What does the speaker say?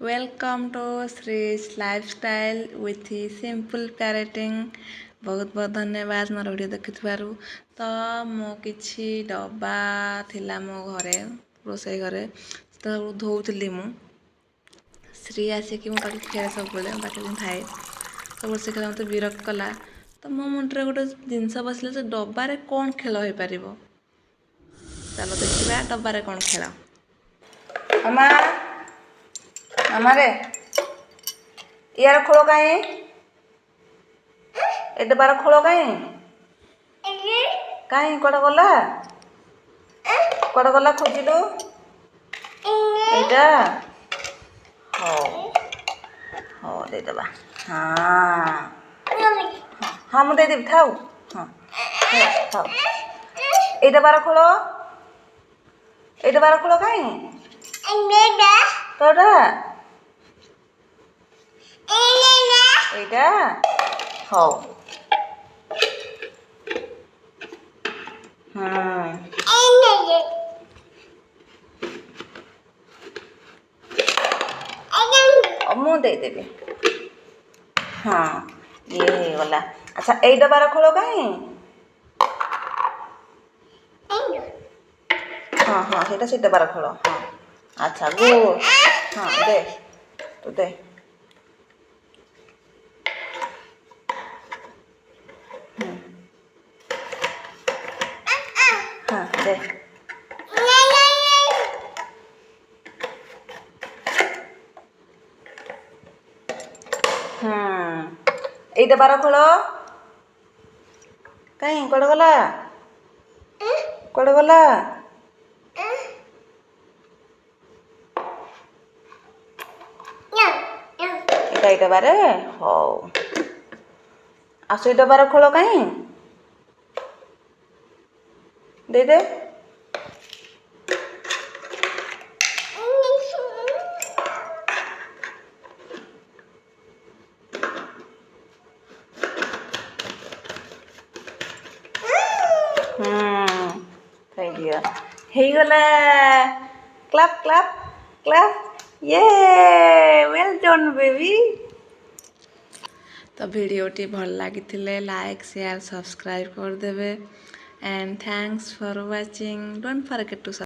Welcome to Shree's lifestyle with simple parenting. बहुत बहुत धन्यवाद मोर वीडियो देखिथिबारु। तो मो किछि डब्बा थिला मो घरे रोसई घरे तो धोउतली मु श्री आसिकी मो पाखे खेले सब बेले पाखे थाए सब से खेला मत विरक्त कला। तो मो मुंडरे गोटे जिनस बसले से डब्बारे कौन खेल हो पारिबो। चलो देखिबा डब्बारे कौन खेल। अम्मा अमारे यार खोलो कहीं एटे बार खोलो कहीं कहीं कड़े गला खोजिलु एटा हो हो दे देबा। हाँ हाँ मुझे दे देबी थाऊ। हाँ थाऊ एटा बार खोलो कहीं कड़ा एटा हो मु दे देबी। हाँ ये हो गला। अच्छा ए डब्बार खोलो कहीं। हाँ हाँ से डब्बार खोलो। हाँ अच्छा गुड। हाँ दे तू दे। हाँ दे ए डब्बार खोलो कहीं कड़े गला एटा डब्बारे हो आसो डब्बार खोलो कहीं दे दे। थैंक यू हे गला। क्लैप क्लैप क्लैप ये वेल डन बेबी। तो भिडियोटी भल लगी लाइक शेयर सब्सक्राइब कर देबे and thanks for watching. Don't forget to